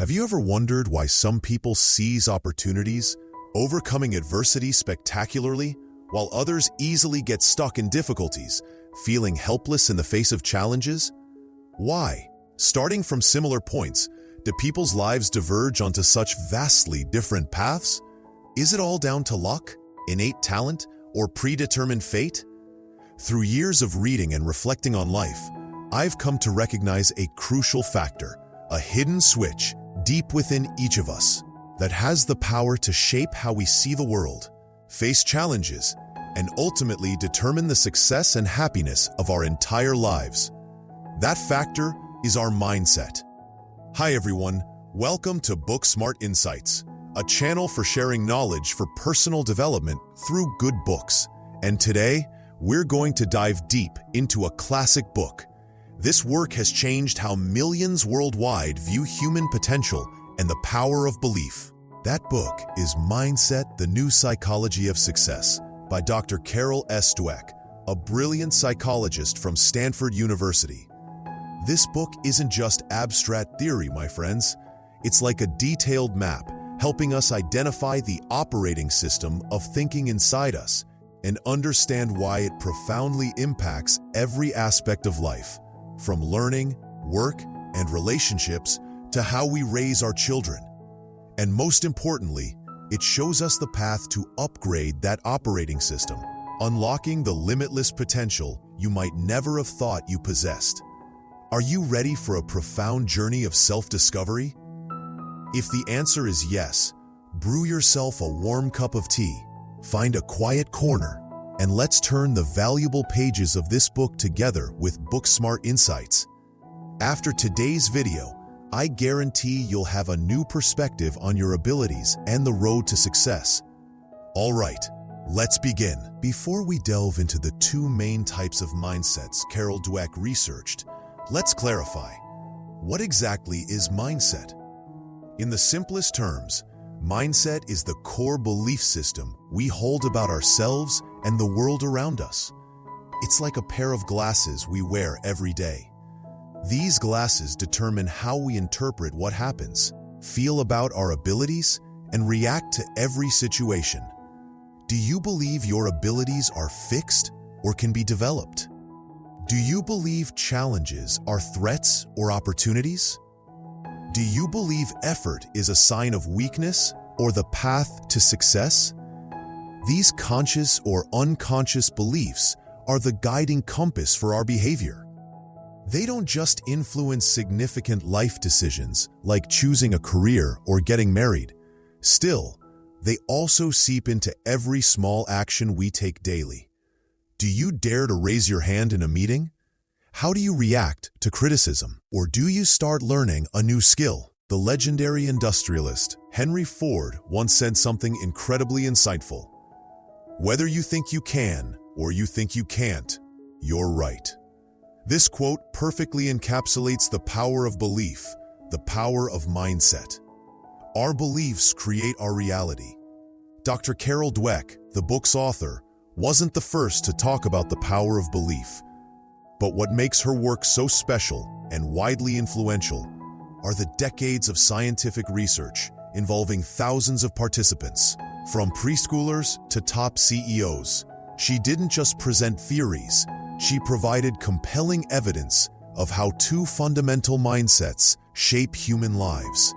Have you ever wondered why some people seize opportunities, overcoming adversity spectacularly, while others easily get stuck in difficulties, feeling helpless in the face of challenges? Why? Starting from similar points, do people's lives diverge onto such vastly different paths? Is it all down to luck, innate talent, or predetermined fate? Through years of reading and reflecting on life, I've come to recognize a crucial factor, a hidden switch deep within each of us that has the power to shape how we see the world, face challenges, and ultimately determine the success and happiness of our entire lives. That factor is our mindset. Hi everyone, welcome to BookSmart Insights, a channel for sharing knowledge for personal development through good books. And today, we're going to dive deep into a classic book. This work has changed how millions worldwide view human potential and the power of belief. That book is Mindset: The New Psychology of Success by Dr. Carol Dweck, a brilliant psychologist from Stanford University. This book isn't just abstract theory, my friends. It's like a detailed map, helping us identify the operating system of thinking inside us and understand why it profoundly impacts every aspect of life, from learning, work, and relationships to how we raise our children. And most importantly, it shows us the path to upgrade that operating system, unlocking the limitless potential you might never have thought you possessed. Are you ready for a profound journey of self-discovery? If the answer is yes, brew yourself a warm cup of tea, find a quiet corner, and let's turn the valuable pages of this book together with BookSmart Insights. After today's video, I guarantee you'll have a new perspective on your abilities and the road to success. All right, let's begin. Before we delve into the two main types of mindsets Carol Dweck researched, let's clarify, what exactly is mindset? In the simplest terms, mindset is the core belief system we hold about ourselves and the world around us. It's like a pair of glasses we wear every day. These glasses determine how we interpret what happens, feel about our abilities, and react to every situation. Do you believe your abilities are fixed or can be developed? Do you believe challenges are threats or opportunities? Do you believe effort is a sign of weakness or the path to success? These conscious or unconscious beliefs are the guiding compass for our behavior. They don't just influence significant life decisions like choosing a career or getting married. Still, they also seep into every small action we take daily. Do you dare to raise your hand in a meeting? How do you react to criticism? Or do you start learning a new skill? The legendary industrialist Henry Ford once said something incredibly insightful. Whether you think you can or you think you can't, you're right. This quote perfectly encapsulates the power of belief, the power of mindset. Our beliefs create our reality. Dr. Carol Dweck, the book's author, wasn't the first to talk about the power of belief. But what makes her work so special and widely influential are the decades of scientific research involving thousands of participants. From preschoolers to top CEOs, she didn't just present theories, she provided compelling evidence of how two fundamental mindsets shape human lives.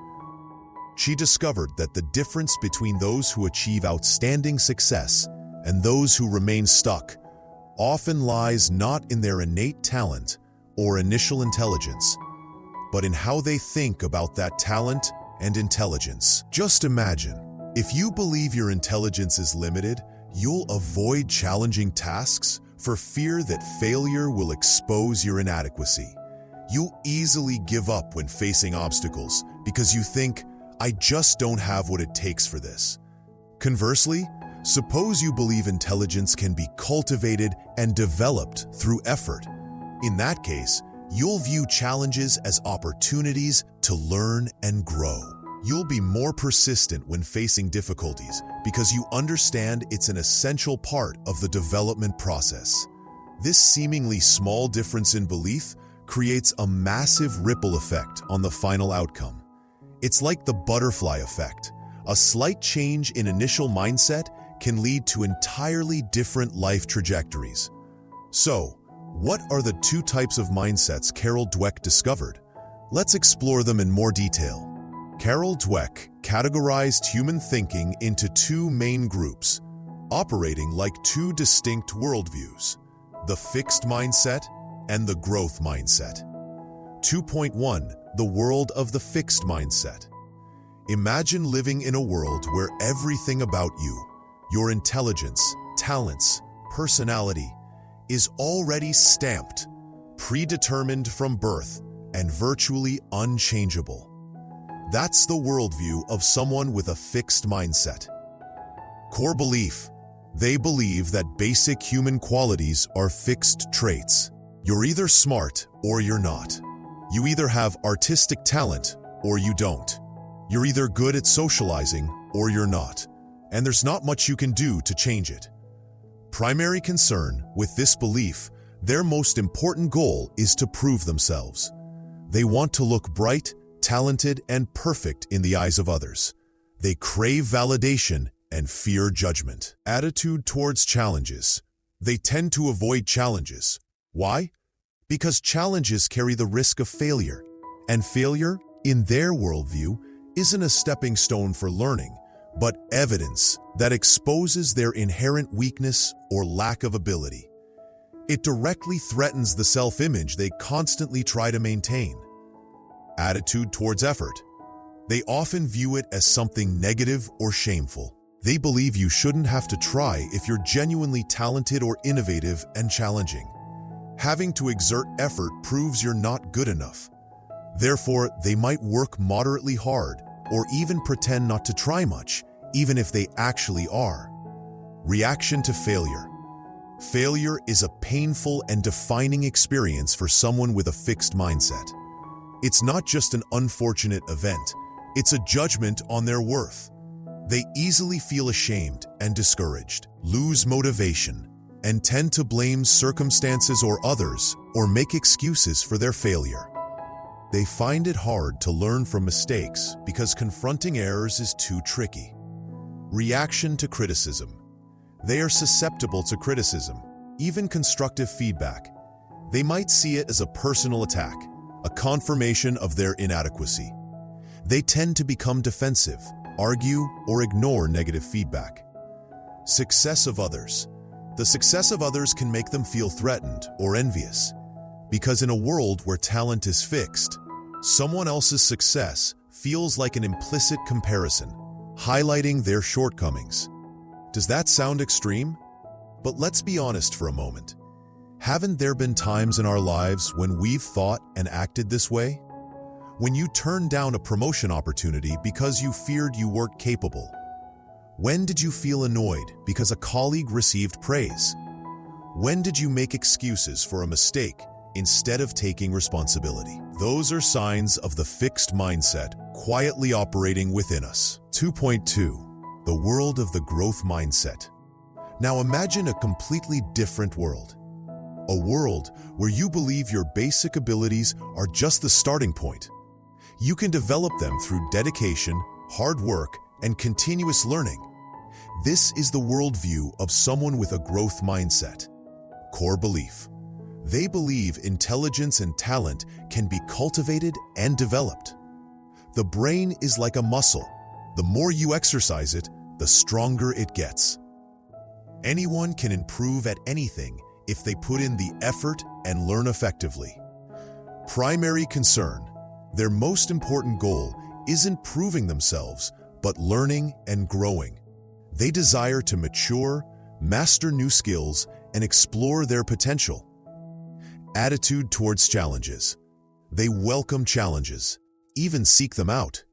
She discovered that the difference between those who achieve outstanding success and those who remain stuck often lies not in their innate talent or initial intelligence, but in how they think about that talent and intelligence. Just imagine, if you believe your intelligence is limited, you'll avoid challenging tasks for fear that failure will expose your inadequacy. You'll easily give up when facing obstacles because you think, I just don't have what it takes for this. Conversely, suppose you believe intelligence can be cultivated and developed through effort. In that case, you'll view challenges as opportunities to learn and grow. You'll be more persistent when facing difficulties because you understand it's an essential part of the development process. This seemingly small difference in belief creates a massive ripple effect on the final outcome. It's like the butterfly effect. A slight change in initial mindset can lead to entirely different life trajectories. So, what are the two types of mindsets Carol Dweck discovered? Let's explore them in more detail. Carol Dweck categorized human thinking into two main groups, operating like two distinct worldviews: the fixed mindset and the growth mindset. 2.1. The world of the fixed mindset. Imagine living in a world where everything about you, your intelligence, talents, personality, is already stamped, predetermined from birth, and virtually unchangeable. That's the worldview of someone with a fixed mindset. Core belief. They believe that basic human qualities are fixed traits. You're either smart or you're not. You either have artistic talent or you don't. You're either good at socializing or you're not, and there's not much you can do to change it. Primary concern with this belief, their most important goal is to prove themselves. They want to look bright, talented, and perfect in the eyes of others. They crave validation and fear judgment. Attitude towards challenges. They tend to avoid challenges. Why? Because challenges carry the risk of failure, and failure, in their worldview, isn't a stepping stone for learning, but evidence that exposes their inherent weakness or lack of ability. It directly threatens the self-image they constantly try to maintain. Attitude towards effort. They often view it as something negative or shameful. They believe you shouldn't have to try if you're genuinely talented or innovative and challenging. Having to exert effort proves you're not good enough. Therefore, they might work moderately hard or even pretend not to try much, even if they actually are. Reaction to failure. Failure is a painful and defining experience for someone with a fixed mindset. It's not just an unfortunate event, it's a judgment on their worth. They easily feel ashamed and discouraged, lose motivation, and tend to blame circumstances or others or make excuses for their failure. They find it hard to learn from mistakes because confronting errors is too tricky. Reaction to criticism. They are susceptible to criticism, even constructive feedback. They might see it as a personal attack, a confirmation of their inadequacy. They tend to become defensive, argue, or ignore negative feedback. Success of others. The success of others can make them feel threatened or envious, because in a world where talent is fixed, someone else's success feels like an implicit comparison, highlighting their shortcomings. Does that sound extreme? But let's be honest for a moment. Haven't there been times in our lives when we've thought and acted this way? When you turned down a promotion opportunity because you feared you weren't capable? When did you feel annoyed because a colleague received praise? When did you make excuses for a mistake instead of taking responsibility? Those are signs of the fixed mindset quietly operating within us. 2.2. The world of the growth mindset. Now imagine a completely different world. A world where you believe your basic abilities are just the starting point. You can develop them through dedication, hard work, and continuous learning. This is the worldview of someone with a growth mindset. Core belief. They believe intelligence and talent can be cultivated and developed. The brain is like a muscle. The more you exercise it, the stronger it gets. Anyone can improve at anything if they put in the effort and learn effectively. Primary concern. Their most important goal isn't proving themselves, but learning and growing. They desire to mature, master new skills, and explore their potential. Attitude towards challenges. They welcome challenges, even seek them out,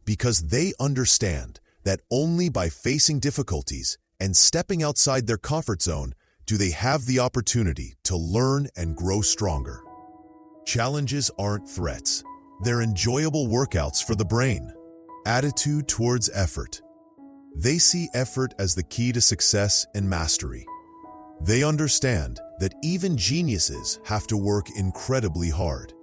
because they understand that only by facing difficulties and stepping outside their comfort zone do they have the opportunity to learn and grow stronger. Challenges aren't threats. They're enjoyable workouts for the brain. Attitude towards effort. They see effort as the key to success and mastery. They understand that even geniuses have to work incredibly hard.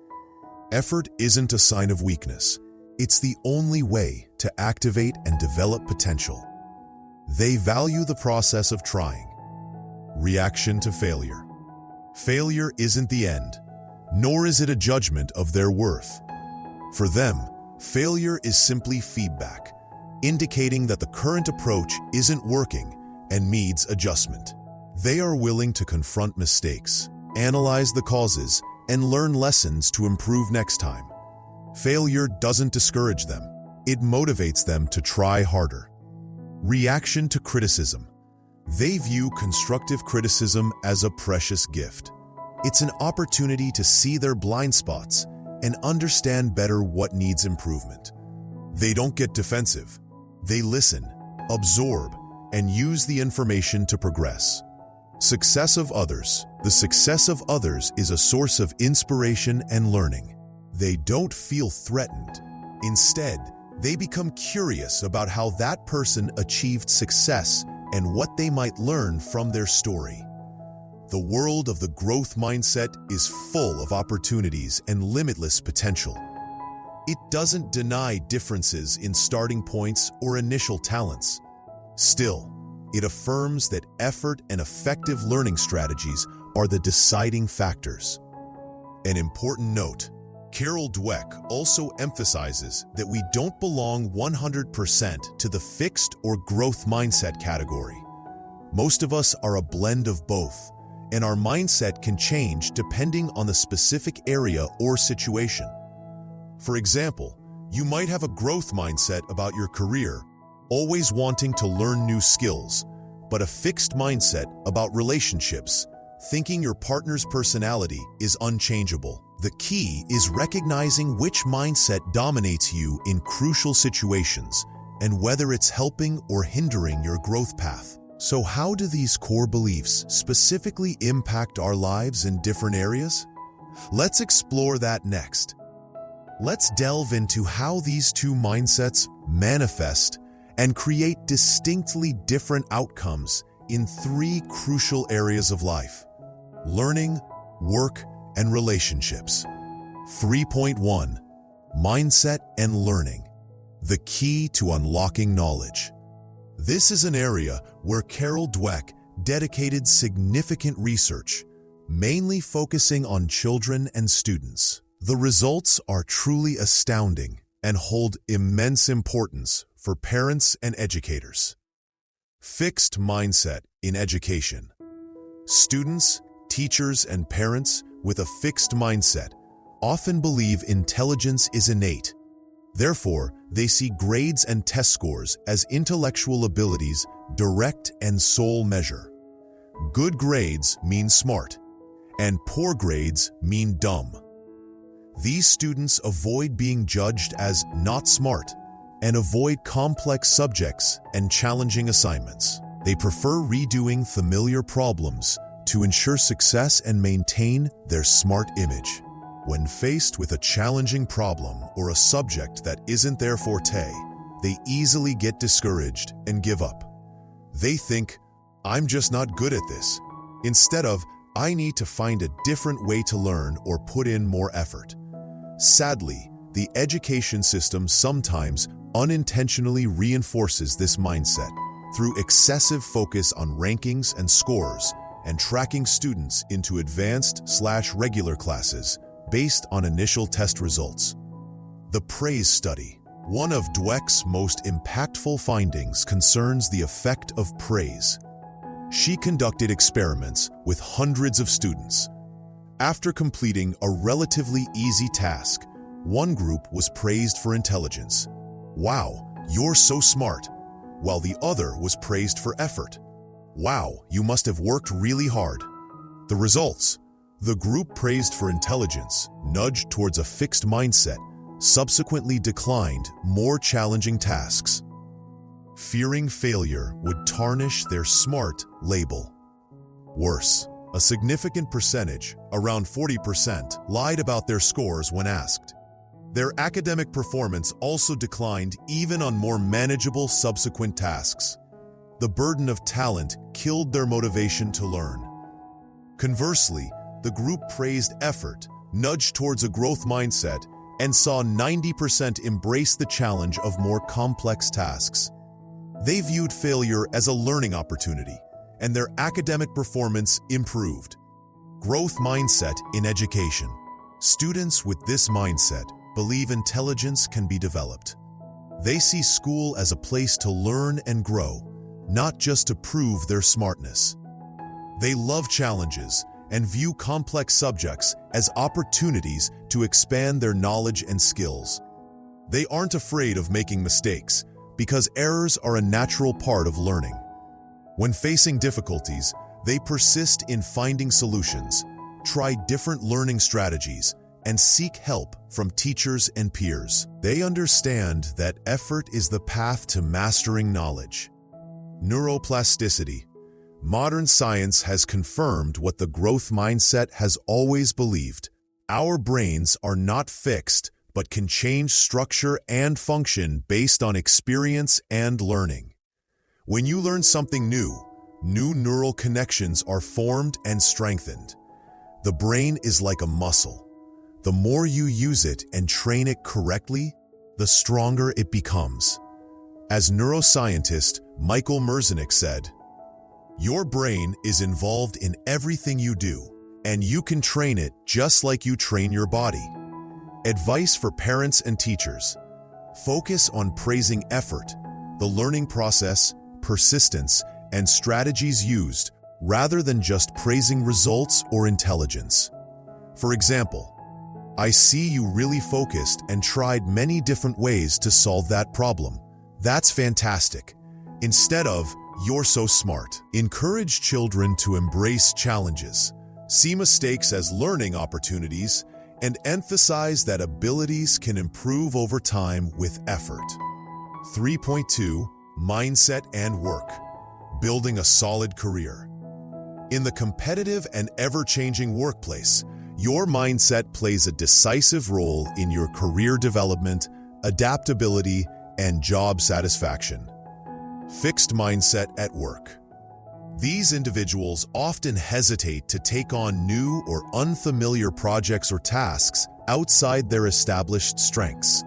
Effort isn't a sign of weakness. It's the only way to activate and develop potential. They value the process of trying. Reaction to failure. Failure isn't the end, nor is it a judgment of their worth. For them, failure is simply feedback, indicating that the current approach isn't working and needs adjustment. They are willing to confront mistakes, analyze the causes, and learn lessons to improve next time. Failure doesn't discourage them. It motivates them to try harder. Reaction to criticism. They view constructive criticism as a precious gift. It's an opportunity to see their blind spots and understand better what needs improvement. They don't get defensive. They listen, absorb, and use the information to progress. Success of others. The success of others is a source of inspiration and learning. They don't feel threatened. Instead, they become curious about how that person achieved success and what they might learn from their story. The world of the growth mindset is full of opportunities and limitless potential. It doesn't deny differences in starting points or initial talents. Still, it affirms that effort and effective learning strategies are the deciding factors. An important note: Carol Dweck also emphasizes that we don't belong 100% to the fixed or growth mindset category. Most of us are a blend of both, and our mindset can change depending on the specific area or situation. For example, you might have a growth mindset about your career, always wanting to learn new skills, but a fixed mindset about relationships, thinking your partner's personality is unchangeable. The key is recognizing which mindset dominates you in crucial situations and whether it's helping or hindering your growth path. So how do these core beliefs specifically impact our lives in different areas? Let's explore that next. Let's delve into how these two mindsets manifest and create distinctly different outcomes in three crucial areas of life: learning, work, and relationships. 3.1. Mindset and learning. The key to unlocking knowledge. This is an area where Carol Dweck dedicated significant research, mainly focusing on children and students. The results are truly astounding and hold immense importance for parents and educators. Fixed mindset in education. Students, teachers, and parents with a fixed mindset often believe intelligence is innate. Therefore, they see grades and test scores as intellectual abilities' direct and sole measure. Good grades mean smart, and poor grades mean dumb. These students avoid being judged as not smart and avoid complex subjects and challenging assignments. They prefer redoing familiar problems to ensure success and maintain their smart image. When faced with a challenging problem or a subject that isn't their forte, they easily get discouraged and give up. They think, "I'm just not good at this," instead of, "I need to find a different way to learn or put in more effort." Sadly, the education system sometimes unintentionally reinforces this mindset through excessive focus on rankings and scores and tracking students into advanced/regular classes based on initial test results. The praise study. One of Dweck's most impactful findings concerns the effect of praise. She conducted experiments with hundreds of students. After completing a relatively easy task, one group was praised for intelligence. "Wow, you're so smart," while the other was praised for effort. "Wow, you must have worked really hard." The results: the group praised for intelligence, nudged towards a fixed mindset, subsequently declined more challenging tasks. Fearing failure would tarnish their smart label. Worse, a significant percentage, around 40%, lied about their scores when asked. Their academic performance also declined even on more manageable subsequent tasks. The burden of talent killed their motivation to learn. Conversely, the group praised effort, nudged towards a growth mindset, and saw 90% embrace the challenge of more complex tasks. They viewed failure as a learning opportunity, and their academic performance improved. Growth mindset in education. Students with this mindset believe intelligence can be developed. They see school as a place to learn and grow, not just to prove their smartness. They love challenges and view complex subjects as opportunities to expand their knowledge and skills. They aren't afraid of making mistakes because errors are a natural part of learning. When facing difficulties, they persist in finding solutions, try different learning strategies, and seek help from teachers and peers. They understand that effort is the path to mastering knowledge. Neuroplasticity. Modern science has confirmed what the growth mindset has always believed. Our brains are not fixed, but can change structure and function based on experience and learning. When you learn something new neural connections are formed and strengthened. The brain is like a muscle. The more you use it and train it correctly, the stronger it becomes. As neuroscientist Michael Merzenich said, "Your brain is involved in everything you do, and you can train it just like you train your body." Advice for parents and teachers. Focus on praising effort, the learning process, persistence, and strategies used, rather than just praising results or intelligence. For example, "I see you really focused and tried many different ways to solve that problem. That's fantastic." Instead of, "You're so smart." Encourage children to embrace challenges, see mistakes as learning opportunities, and emphasize that abilities can improve over time with effort. 3.2. Mindset and work. Building a solid career. In the competitive and ever-changing workplace, your mindset plays a decisive role in your career development, adaptability, and job satisfaction. Fixed mindset at work. These individuals often hesitate to take on new or unfamiliar projects or tasks outside their established strengths.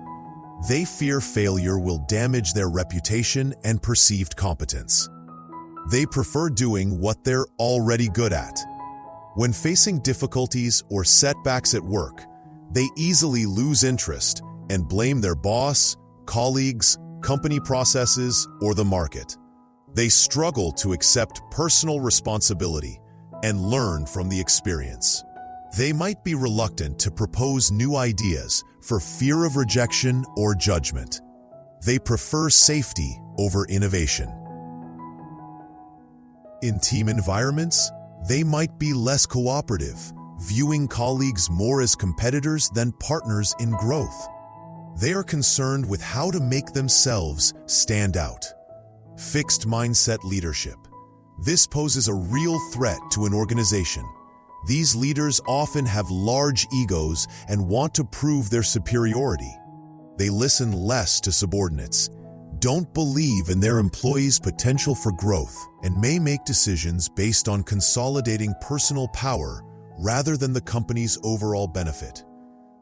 They fear failure will damage their reputation and perceived competence. They prefer doing what they're already good at. When facing difficulties or setbacks at work, they easily lose interest and blame their boss, colleagues, company processes, or the market. They struggle to accept personal responsibility and learn from the experience. They might be reluctant to propose new ideas for fear of rejection or judgment. They prefer safety over innovation. In team environments, they might be less cooperative, viewing colleagues more as competitors than partners in growth. They are concerned with how to make themselves stand out. Fixed mindset leadership. This poses a real threat to an organization. These leaders often have large egos and want to prove their superiority. They listen less to subordinates, don't believe in their employees' potential for growth, and may make decisions based on consolidating personal power rather than the company's overall benefit.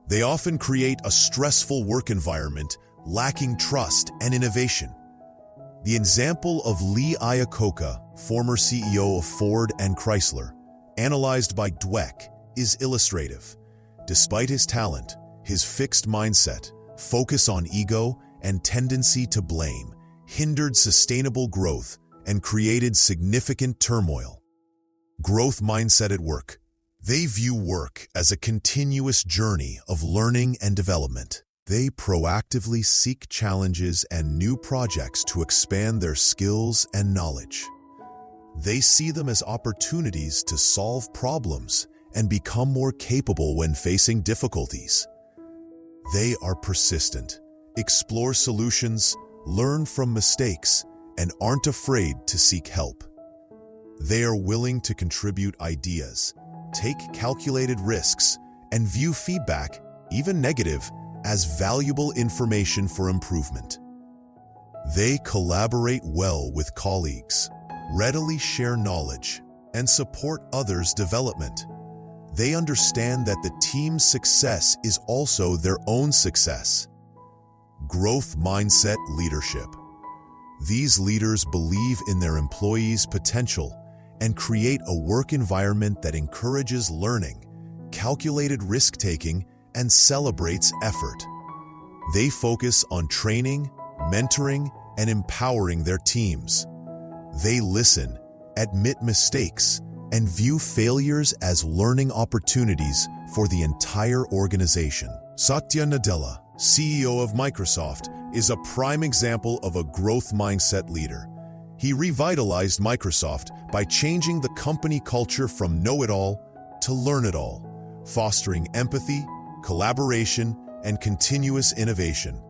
They often create a stressful work environment, lacking trust and innovation. The example of Lee Iacocca, former CEO of Ford and Chrysler, analyzed by Dweck, is illustrative. Despite his talent, his fixed mindset, focus on ego, and tendency to blame hindered sustainable growth and created significant turmoil. Growth mindset at work. They view work as a continuous journey of learning and development. They proactively seek challenges and new projects to expand their skills and knowledge. They see them as opportunities to solve problems and become more capable when facing difficulties. They are persistent, explore solutions, learn from mistakes, and aren't afraid to seek help. They are willing to contribute ideas, take calculated risks, and view feedback, even negative, as valuable information for improvement. They collaborate well with colleagues, readily share knowledge, and support others' development. They understand that the team's success is also their own success. Growth mindset leadership. These leaders believe in their employees' potential and create a work environment that encourages learning, calculated risk-taking, and celebrates effort. They focus on training, mentoring, and empowering their teams. They listen, admit mistakes, and view failures as learning opportunities for the entire organization. Satya Nadella, CEO of Microsoft, is a prime example of a growth mindset leader. He revitalized Microsoft by changing the company culture from know-it-all to learn-it-all, fostering empathy, collaboration, and continuous innovation.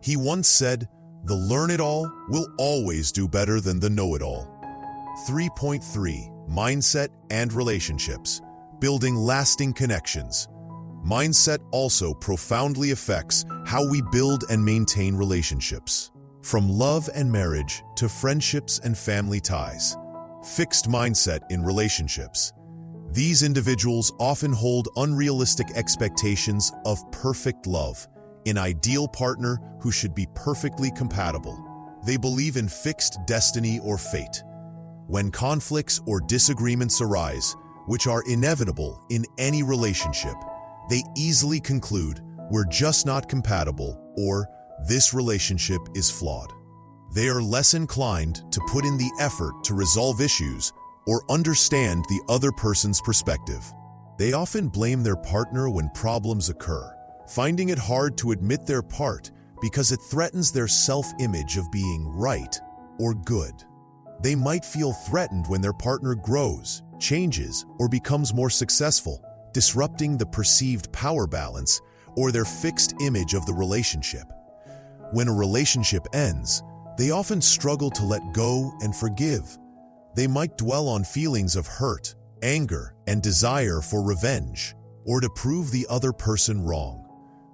He once said, "The learn-it-all will always do better than the know-it-all." 3.3. Mindset and relationships. Building lasting connections. Mindset also profoundly affects how we build and maintain relationships. From love and marriage to friendships and family ties. Fixed mindset in relationships. These individuals often hold unrealistic expectations of perfect love, an ideal partner who should be perfectly compatible. They believe in fixed destiny or fate. When conflicts or disagreements arise, which are inevitable in any relationship, they easily conclude, "We're just not compatible," or "This relationship is flawed." They are less inclined to put in the effort to resolve issues or understand the other person's perspective. They often blame their partner when problems occur, finding it hard to admit their part because it threatens their self-image of being right or good. They might feel threatened when their partner grows, changes, or becomes more successful, disrupting the perceived power balance or their fixed image of the relationship. When a relationship ends, they often struggle to let go and forgive. They might dwell on feelings of hurt, anger, and desire for revenge, or to prove the other person wrong.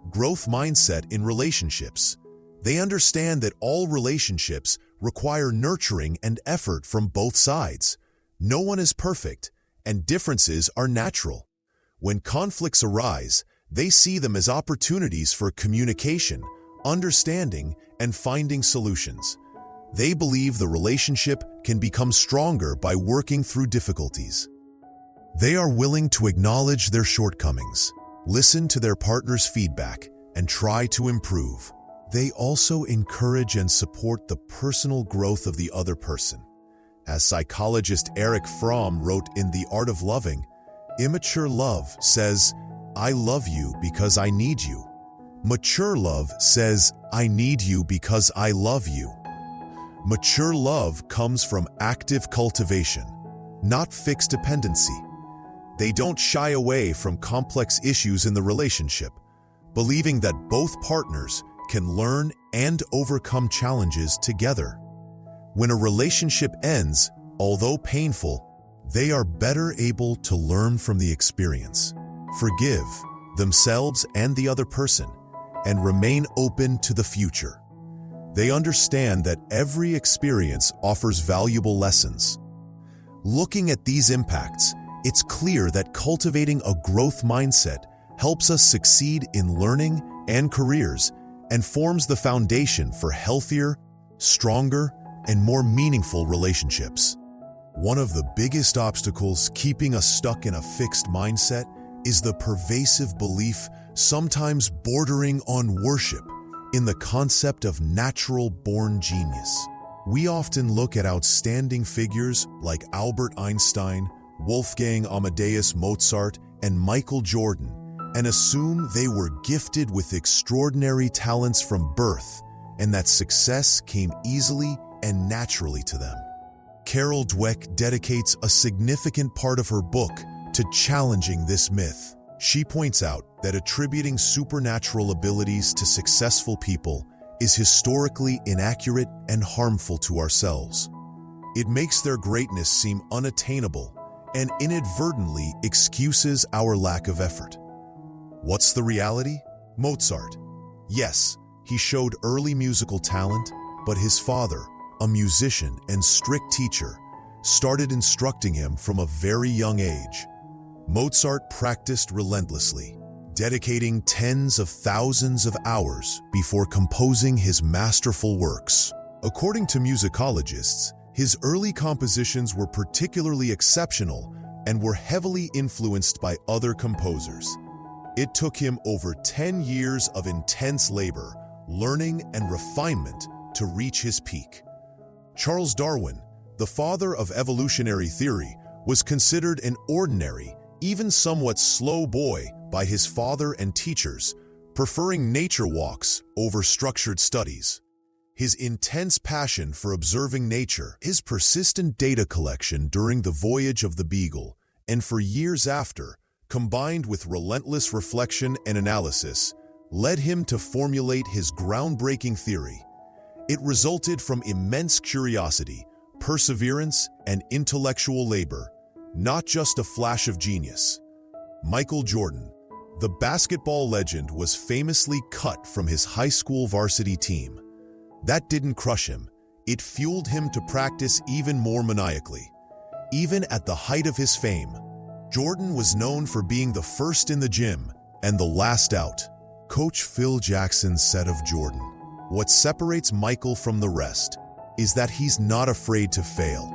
Growth mindset in relationships. They understand that all relationships require nurturing and effort from both sides. No one is perfect, and differences are natural. When conflicts arise, they see them as opportunities for communication, understanding, and finding solutions. They believe the relationship can become stronger by working through difficulties. They are willing to acknowledge their shortcomings, listen to their partner's feedback, and try to improve. They also encourage and support the personal growth of the other person. As psychologist Erich Fromm wrote in The Art of Loving, immature love says, "I love you because I need you." Mature love says, "I need you because I love you." Mature love comes from active cultivation, not fixed dependency. They don't shy away from complex issues in the relationship, believing that both partners can learn and overcome challenges together. When a relationship ends, although painful, they are better able to learn from the experience, forgive themselves and the other person, and remain open to the future. They understand that every experience offers valuable lessons. Looking at these impacts, it's clear that cultivating a growth mindset helps us succeed in learning and careers and forms the foundation for healthier, stronger, and more meaningful relationships. One of the biggest obstacles keeping us stuck in a fixed mindset is the pervasive belief, sometimes bordering on worship, in the concept of natural-born genius. We often look at outstanding figures like Albert Einstein, Wolfgang Amadeus Mozart, and Michael Jordan, and assume they were gifted with extraordinary talents from birth, and that success came easily and naturally to them. Carol Dweck dedicates a significant part of her book to challenging this myth. She points out that attributing supernatural abilities to successful people is historically inaccurate and harmful to ourselves. It makes their greatness seem unattainable and inadvertently excuses our lack of effort. What's the reality? Mozart. Yes, he showed early musical talent, but his father, a musician and strict teacher, started instructing him from a very young age. Mozart practiced relentlessly, dedicating tens of thousands of hours before composing his masterful works. According to musicologists, his early compositions were particularly exceptional and were heavily influenced by other composers. It took him over 10 years of intense labor, learning, and refinement to reach his peak. Charles Darwin, the father of evolutionary theory, was considered an ordinary, even somewhat slow boy by his father and teachers, preferring nature walks over structured studies. His intense passion for observing nature, his persistent data collection during the voyage of the Beagle, and for years after, combined with relentless reflection and analysis, led him to formulate his groundbreaking theory. It resulted from immense curiosity, perseverance, and intellectual labor, not just a flash of genius. Michael Jordan, the basketball legend, was famously cut from his high school varsity team. That didn't crush him. It fueled him to practice even more maniacally. Even at the height of his fame, Jordan was known for being the first in the gym and the last out. Coach Phil Jackson said of Jordan, "What separates Michael from the rest is that he's not afraid to fail."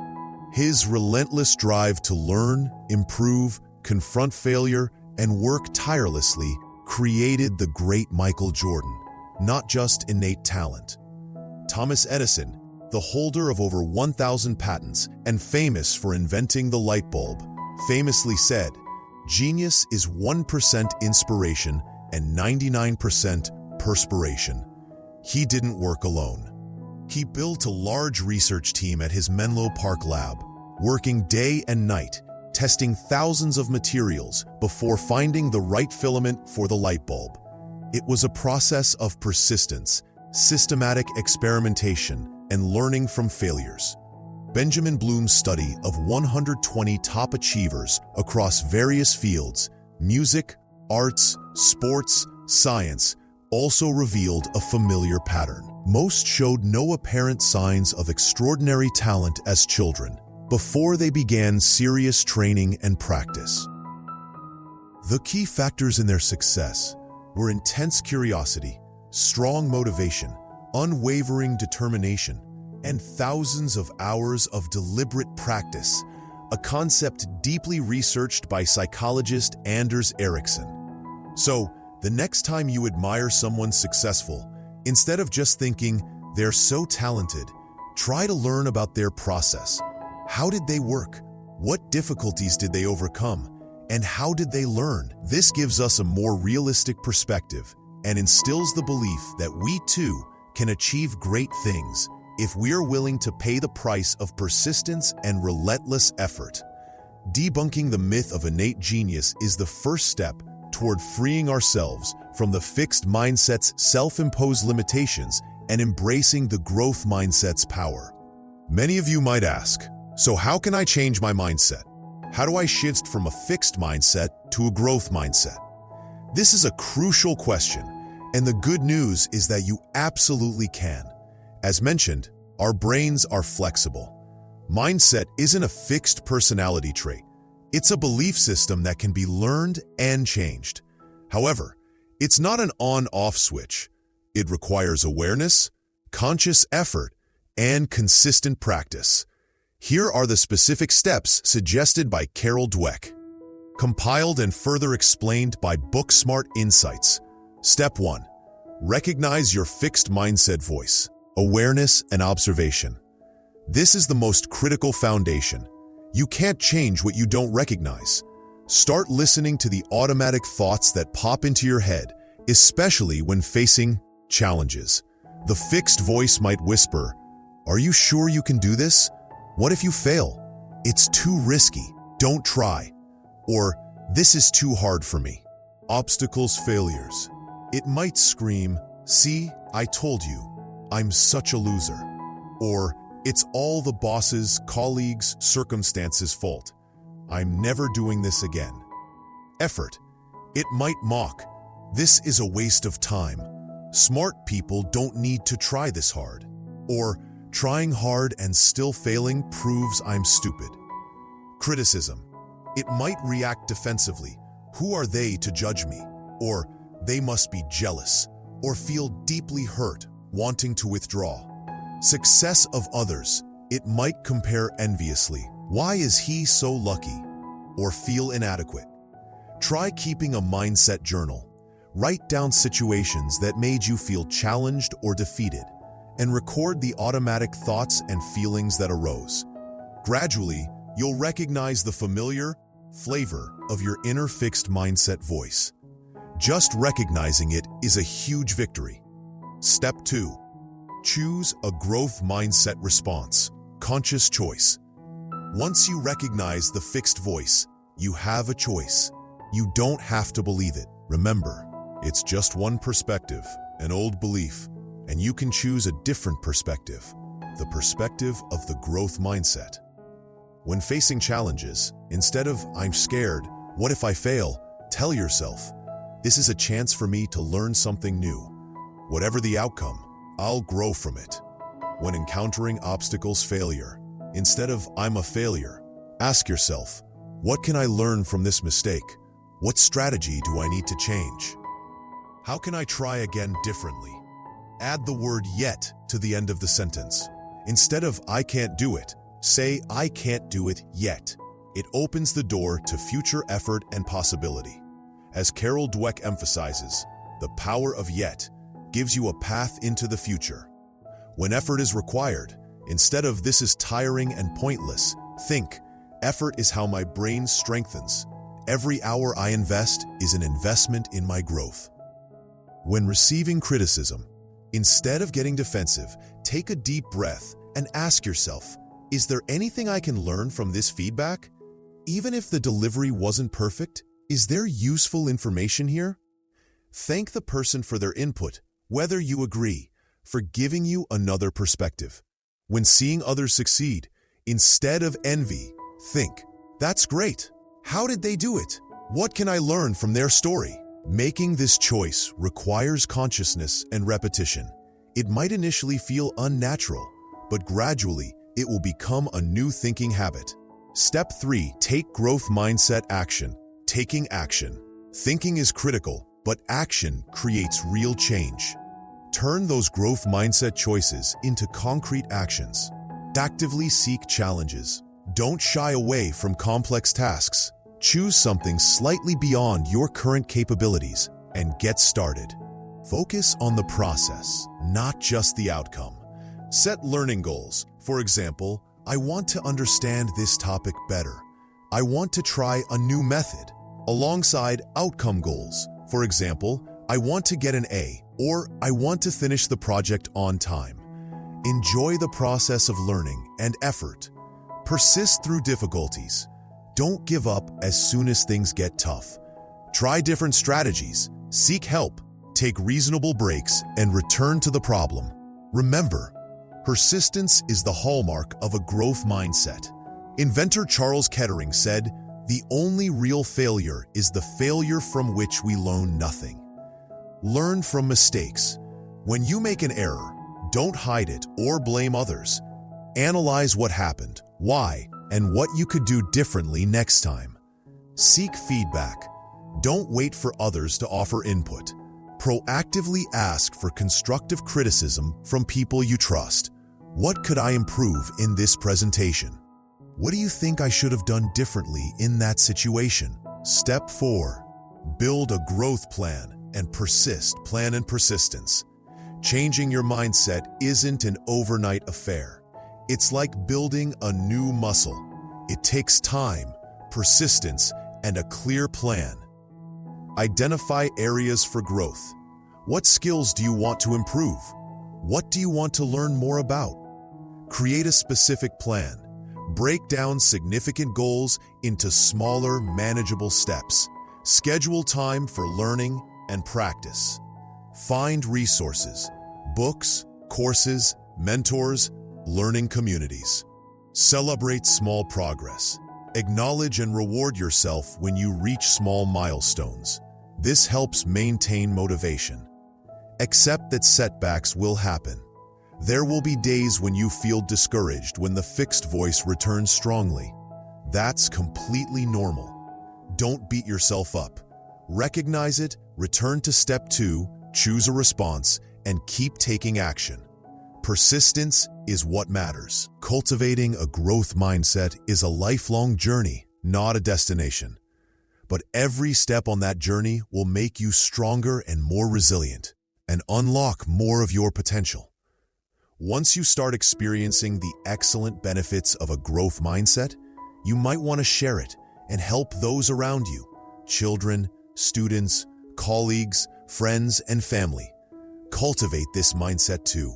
His relentless drive to learn, improve, confront failure, and work tirelessly created the great Michael Jordan, not just innate talent. Thomas Edison, the holder of over 1,000 patents and famous for inventing the light bulb, famously said, "Genius is 1% inspiration and 99% perspiration." He didn't work alone. He built a large research team at his Menlo Park lab, working day and night, testing thousands of materials before finding the right filament for the light bulb. It was a process of persistence, systematic experimentation, and learning from failures. Benjamin Bloom's study of 120 top achievers across various fields, music, arts, sports, science, also revealed a familiar pattern. Most showed no apparent signs of extraordinary talent as children before they began serious training and practice. The key factors in their success were intense curiosity, strong motivation, unwavering determination, and thousands of hours of deliberate practice, a concept deeply researched by psychologist Anders Ericsson. So, the next time you admire someone successful, instead of just thinking, "They're so talented," try to learn about their process. How did they work? What difficulties did they overcome? And how did they learn? This gives us a more realistic perspective and instills the belief that we too can achieve great things if we are willing to pay the price of persistence and relentless effort. Debunking the myth of innate genius is the first step toward freeing ourselves from the fixed mindset's self-imposed limitations and embracing the growth mindset's power. Many of you might ask, so how can I change my mindset? How do I shift from a fixed mindset to a growth mindset? This is a crucial question, and the good news is that you absolutely can. As mentioned, our brains are flexible. Mindset isn't a fixed personality trait. It's a belief system that can be learned and changed. However, it's not an on-off switch. It requires awareness, conscious effort, and consistent practice. Here are the specific steps suggested by Carol Dweck, compiled and further explained by BookSmart Insights. Step 1. Recognize your fixed mindset voice, awareness and observation. This is the most critical foundation. You can't change what you don't recognize. Start listening to the automatic thoughts that pop into your head, especially when facing challenges. The fixed voice might whisper, "Are you sure you can do this? What if you fail? It's too risky. Don't try." Or, "This is too hard for me." Obstacles, failures. It might scream, "See, I told you, I'm such a loser." Or, "It's all the boss's, colleagues', circumstances' fault. I'm never doing this again." Effort. It might mock, "This is a waste of time. Smart people don't need to try this hard." Or, "Trying hard and still failing proves I'm stupid." Criticism. It might react defensively. Who are they to judge me? Or they must be jealous, or feel deeply hurt, wanting to withdraw. Success of others, it might compare enviously. Why is he so lucky? Or feel inadequate. Try keeping a mindset journal. Write down situations that made you feel challenged or defeated, and record the automatic thoughts and feelings that arose. Gradually, you'll recognize the familiar flavor of your inner fixed mindset voice. Just recognizing it is a huge victory. Step 2. Choose a growth mindset response. Conscious choice. Once you recognize the fixed voice, you have a choice. You don't have to believe it. Remember, it's just one perspective, an old belief, and you can choose a different perspective, the perspective of the growth mindset. When facing challenges, instead of, "I'm scared, what if I fail?" tell yourself, "This is a chance for me to learn something new. Whatever the outcome, I'll grow from it." When encountering obstacles, failure, instead of, "I'm a failure," ask yourself, "What can I learn from this mistake? What strategy do I need to change? How can I try again differently?" Add the word "yet" to the end of the sentence. Instead of "I can't do it," say "I can't do it yet." It opens the door to future effort and possibility. As Carol Dweck emphasizes, the power of yet gives you a path into the future. When effort is required, instead of "this is tiring and pointless," think, "Effort is how my brain strengthens. Every hour I invest is an investment in my growth." When receiving criticism, instead of getting defensive, take a deep breath and ask yourself, "Is there anything I can learn from this feedback? Even if the delivery wasn't perfect, is there useful information here?" Thank the person for their input, whether you agree, for giving you another perspective. When seeing others succeed, instead of envy, think, "That's great. How did they do it? What can I learn from their story?" Making this choice requires consciousness and repetition. It might initially feel unnatural, but gradually it will become a new thinking habit. Step 3. Take growth mindset action. Taking action. Thinking is critical, but action creates real change. Turn those growth mindset choices into concrete actions. Actively seek challenges. Don't shy away from complex tasks. Choose something slightly beyond your current capabilities and get started. Focus on the process, not just the outcome. Set learning goals. For example, I want to understand this topic better. I want to try a new method. Alongside outcome goals. For example, I want to get an A, or I want to finish the project on time. Enjoy the process of learning and effort. Persist through difficulties. Don't give up as soon as things get tough. Try different strategies, seek help, take reasonable breaks, and return to the problem. Remember, persistence is the hallmark of a growth mindset. Inventor Charles Kettering said, "The only real failure is the failure from which we learn nothing." Learn from mistakes. When you make an error, don't hide it or blame others. Analyze what happened, why, and what you could do differently next time. Seek feedback. Don't wait for others to offer input. Proactively ask for constructive criticism from people you trust. What could I improve in this presentation? What do you think I should have done differently in that situation? Step 4. Build a growth plan and persist. Plan and persistence. Changing your mindset isn't an overnight affair. It's like building a new muscle. It takes time, persistence, and a clear plan. Identify areas for growth. What skills do you want to improve? What do you want to learn more about? Create a specific plan. Break down significant goals into smaller, manageable steps. Schedule time for learning and practice. Find resources, books, courses, mentors, learning communities. Celebrate small progress. Acknowledge and reward yourself when you reach small milestones. This helps maintain motivation. Accept that setbacks will happen. There will be days when you feel discouraged when the fixed voice returns strongly. That's completely normal. Don't beat yourself up. Recognize it, return to step 2, choose a response, and keep taking action. Persistence is what matters. Cultivating a growth mindset is a lifelong journey, not a destination. But every step on that journey will make you stronger and more resilient, and unlock more of your potential. Once you start experiencing the excellent benefits of a growth mindset, you might want to share it and help those around you, children, students, colleagues, friends, and family. Cultivate this mindset too.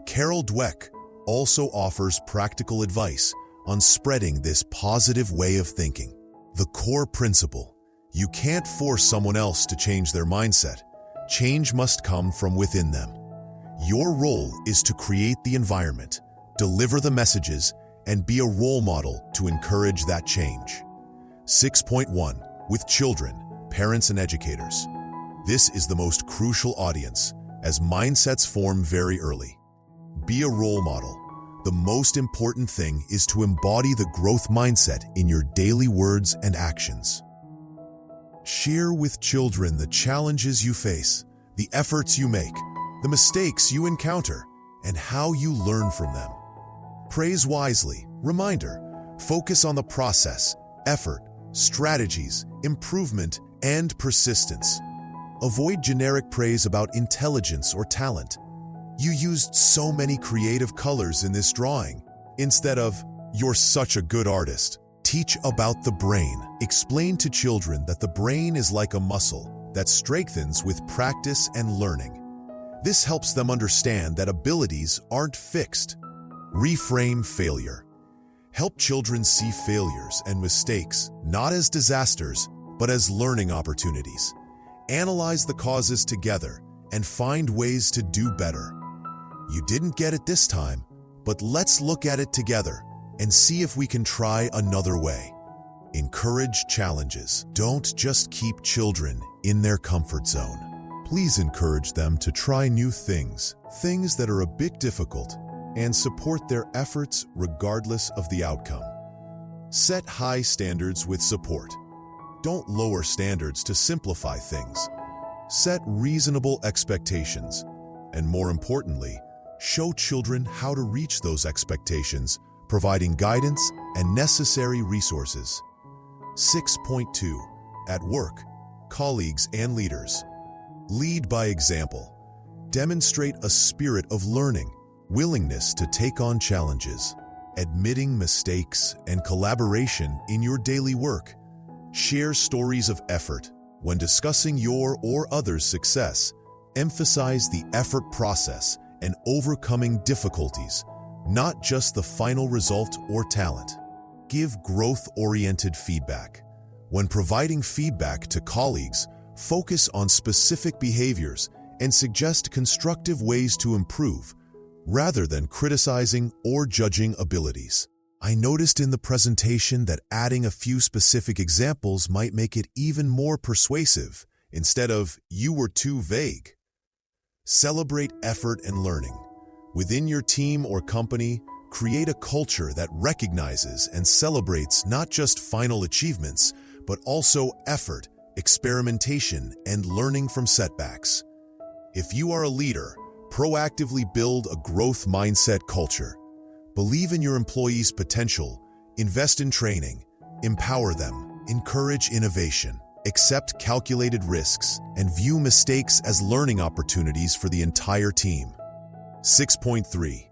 Carol Dweck also offers practical advice on spreading this positive way of thinking. The core principle: you can't force someone else to change their mindset. Change must come from within them. Your role is to create the environment, deliver the messages, and be a role model to encourage that change. 6.1. With children, parents, and educators. This is the most crucial audience, as mindsets form very early. Be a role model. The most important thing is to embody the growth mindset in your daily words and actions. Share with children the challenges you face, the efforts you make, the mistakes you encounter, and how you learn from them. Praise wisely. Reminder: focus on the process, effort, strategies, improvement, and persistence. Avoid generic praise about intelligence or talent. You used so many creative colors in this drawing, instead of, "You're such a good artist." Teach about the brain. Explain to children that the brain is like a muscle that strengthens with practice and learning. This helps them understand that abilities aren't fixed. Reframe failure. Help children see failures and mistakes not as disasters, but as learning opportunities. Analyze the causes together and find ways to do better. You didn't get it this time, but let's look at it together and see if we can try another way. Encourage challenges. Don't just keep children in their comfort zone. Please encourage them to try new things that are a bit difficult, and support their efforts regardless of the outcome. Set high standards with support. Don't lower standards to simplify things. Set reasonable expectations, and more importantly, show children how to reach those expectations, providing guidance and necessary resources. 6.2. At work, colleagues, and leaders. Lead by example. Demonstrate a spirit of learning, willingness to take on challenges, admitting mistakes, and collaboration in your daily work. Share stories of effort. When discussing your or others' success, emphasize the effort process and overcoming difficulties, not just the final result or talent. Give growth-oriented feedback. When providing feedback to colleagues, focus on specific behaviors and suggest constructive ways to improve, rather than criticizing or judging abilities. I noticed in the presentation that adding a few specific examples might make it even more persuasive, instead of, "You were too vague." Celebrate effort and learning. Within your team or company, create a culture that recognizes and celebrates not just final achievements, but also effort, experimentation, and learning from setbacks. If you are a leader, proactively build a growth mindset culture. Believe in your employees' potential, invest in training, empower them, encourage innovation, accept calculated risks, and view mistakes as learning opportunities for the entire team. 6.3.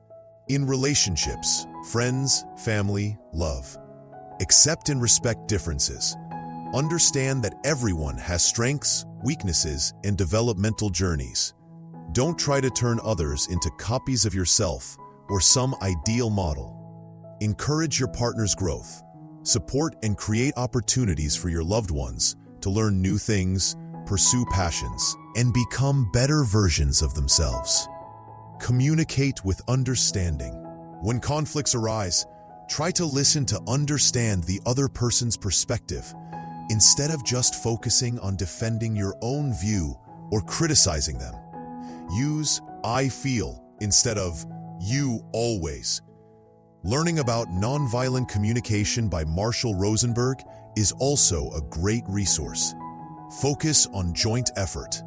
In relationships, friends, family, love. Accept and respect differences. Understand that everyone has strengths, weaknesses, and developmental journeys. Don't try to turn others into copies of yourself or some ideal model. Encourage your partner's growth. Support and create opportunities for your loved ones to learn new things, pursue passions, and become better versions of themselves. Communicate with understanding. When conflicts arise, try to listen to understand the other person's perspective, instead of just focusing on defending your own view or criticizing them. Use "I feel" instead of "you always." Learning about nonviolent communication by Marshall Rosenberg is also a great resource. Focus on joint effort.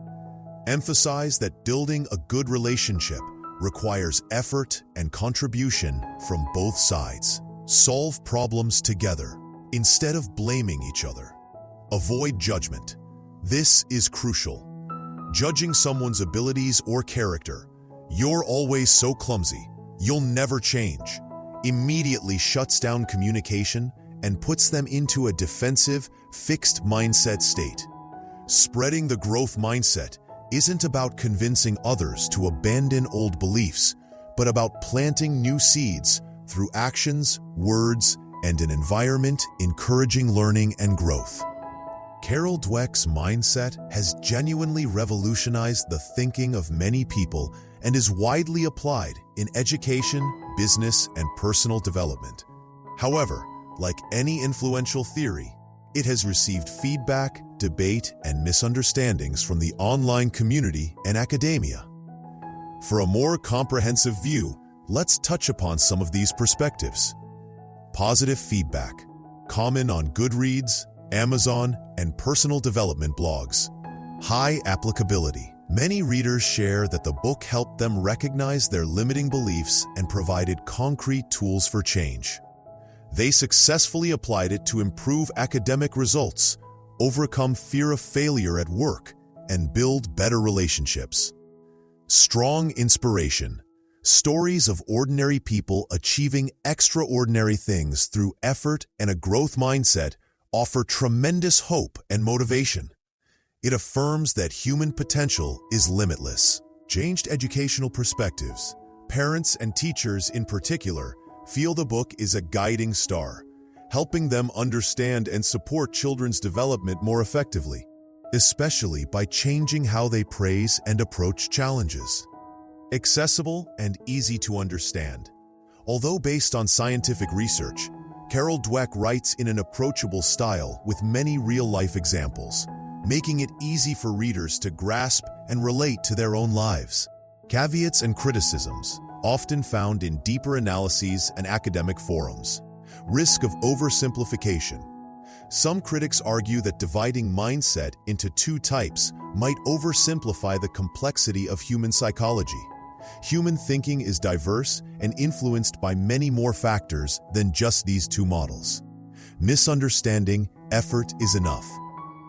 Emphasize that building a good relationship requires effort and contribution from both sides. Solve problems together instead of blaming each other. Avoid judgment. This is crucial. Judging someone's abilities or character, "You're always so clumsy, you'll never change," immediately shuts down communication and puts them into a defensive, fixed mindset state. Spreading the growth mindset isn't about convincing others to abandon old beliefs, but about planting new seeds through actions, words, and an environment encouraging learning and growth. Carol Dweck's mindset has genuinely revolutionized the thinking of many people and is widely applied in education, business, and personal development. However, like any influential theory, it has received feedback, debate, and misunderstandings from the online community and academia. For a more comprehensive view, let's touch upon some of these perspectives. Positive feedback, common on Goodreads, Amazon, and personal development blogs. High applicability. Many readers share that the book helped them recognize their limiting beliefs and provided concrete tools for change. They successfully applied it to improve academic results, overcome fear of failure at work, and build better relationships. Strong inspiration. Stories of ordinary people achieving extraordinary things through effort and a growth mindset offer tremendous hope and motivation. It affirms that human potential is limitless. Changed educational perspectives. Parents and teachers in particular feel the book is a guiding star, helping them understand and support children's development more effectively, especially by changing how they praise and approach challenges. Accessible and easy to understand. Although based on scientific research, Carol Dweck writes in an approachable style with many real-life examples, making it easy for readers to grasp and relate to their own lives. Caveats and criticisms, often found in deeper analyses and academic forums. Risk of oversimplification. Some critics argue that dividing mindset into two types might oversimplify the complexity of human psychology. Human thinking is diverse and influenced by many more factors than just these two models. Misunderstanding effort is enough.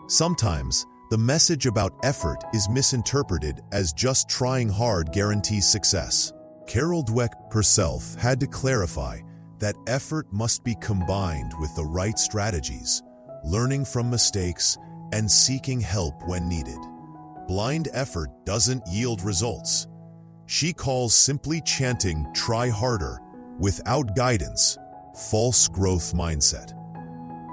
Sometimes, the message about effort is misinterpreted as just trying hard guarantees success. Carol Dweck herself had to clarify that effort must be combined with the right strategies, learning from mistakes, and seeking help when needed. Blind effort doesn't yield results. She calls simply chanting "try harder" without guidance false growth mindset.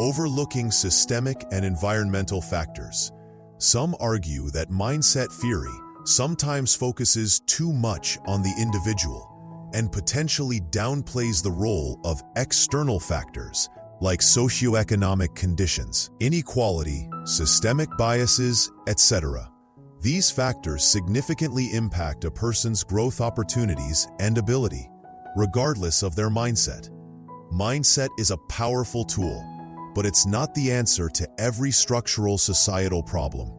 Overlooking systemic and environmental factors. Some argue that mindset theory sometimes focuses too much on the individual and potentially downplays the role of external factors like socioeconomic conditions, inequality, systemic biases, etc. These factors significantly impact a person's growth opportunities and ability, regardless of their mindset. Mindset is a powerful tool, but it's not the answer to every structural societal problem.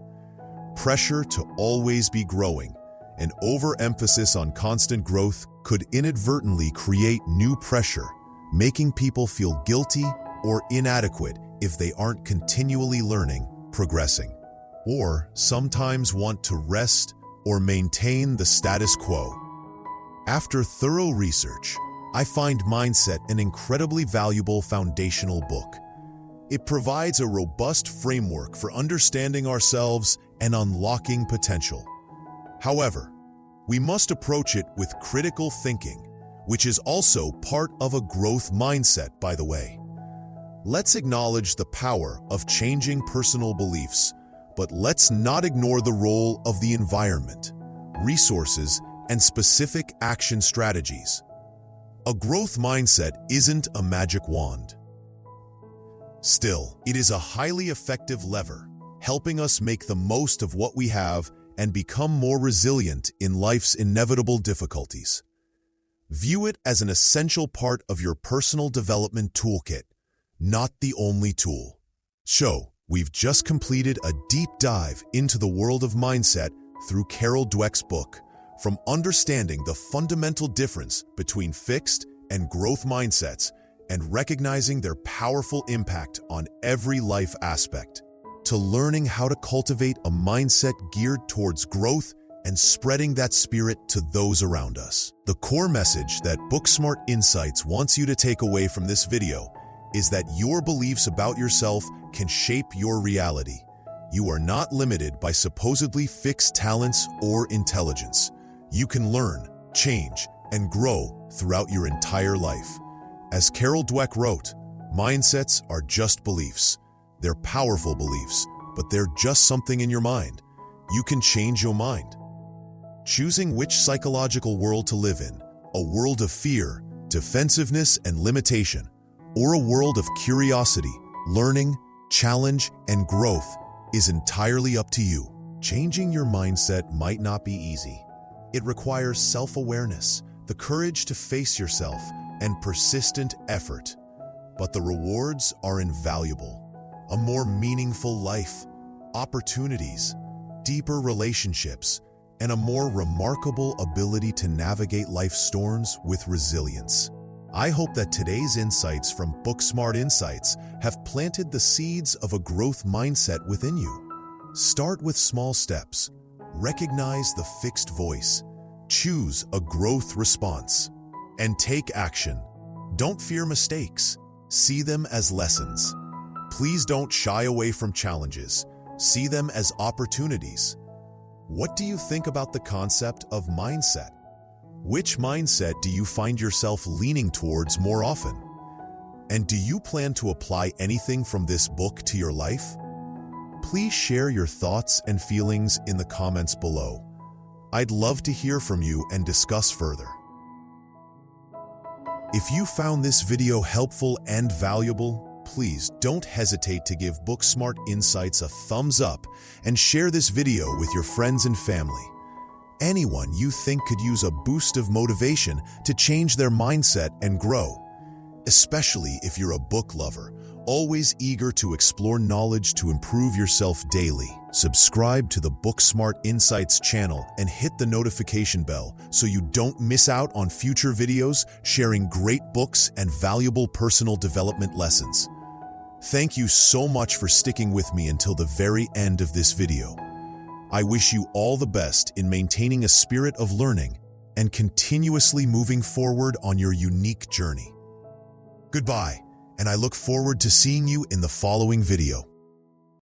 Pressure to always be growing and overemphasis on constant growth could inadvertently create new pressure, making people feel guilty or inadequate if they aren't continually learning, progressing, or sometimes want to rest or maintain the status quo. After thorough research, I find Mindset an incredibly valuable foundational book. It provides a robust framework for understanding ourselves and unlocking potential. However, we must approach it with critical thinking, which is also part of a growth mindset, by the way. Let's acknowledge the power of changing personal beliefs, but let's not ignore the role of the environment, resources, and specific action strategies. A growth mindset isn't a magic wand. Still, it is a highly effective lever, helping us make the most of what we have and become more resilient in life's inevitable difficulties. View it as an essential part of your personal development toolkit, not the only tool. So, we've just completed a deep dive into the world of mindset through Carol Dweck's book, from understanding the fundamental difference between fixed and growth mindsets and recognizing their powerful impact on every life aspect, to learning how to cultivate a mindset geared towards growth and spreading that spirit to those around us. The core message that BookSmart Insights wants you to take away from this video is that your beliefs about yourself can shape your reality. You are not limited by supposedly fixed talents or intelligence. You can learn, change, and grow throughout your entire life. As Carol Dweck wrote, mindsets are just beliefs. They're powerful beliefs, but they're just something in your mind. You can change your mind. Choosing which psychological world to live in, a world of fear, defensiveness, and limitation, or a world of curiosity, learning, challenge, and growth, is entirely up to you. Changing your mindset might not be easy. It requires self-awareness, the courage to face yourself, and persistent effort. But the rewards are invaluable. A more meaningful life, opportunities, deeper relationships, and a more remarkable ability to navigate life's storms with resilience. I hope that today's insights from BookSmart Insights have planted the seeds of a growth mindset within you. Start with small steps. Recognize the fixed voice. Choose a growth response. And take action. Don't fear mistakes. See them as lessons. Please don't shy away from challenges. See them as opportunities. What do you think about the concept of mindset? Which mindset do you find yourself leaning towards more often? And do you plan to apply anything from this book to your life? Please share your thoughts and feelings in the comments below. I'd love to hear from you and discuss further. If you found this video helpful and valuable, please don't hesitate to give BookSmart Insights a thumbs up and share this video with your friends and family. Anyone you think could use a boost of motivation to change their mindset and grow. Especially if you're a book lover, always eager to explore knowledge to improve yourself daily. Subscribe to the BookSmart Insights channel and hit the notification bell so you don't miss out on future videos sharing great books and valuable personal development lessons. Thank you so much for sticking with me until the very end of this video. I wish you all the best in maintaining a spirit of learning and continuously moving forward on your unique journey. Goodbye, and I look forward to seeing you in the following video.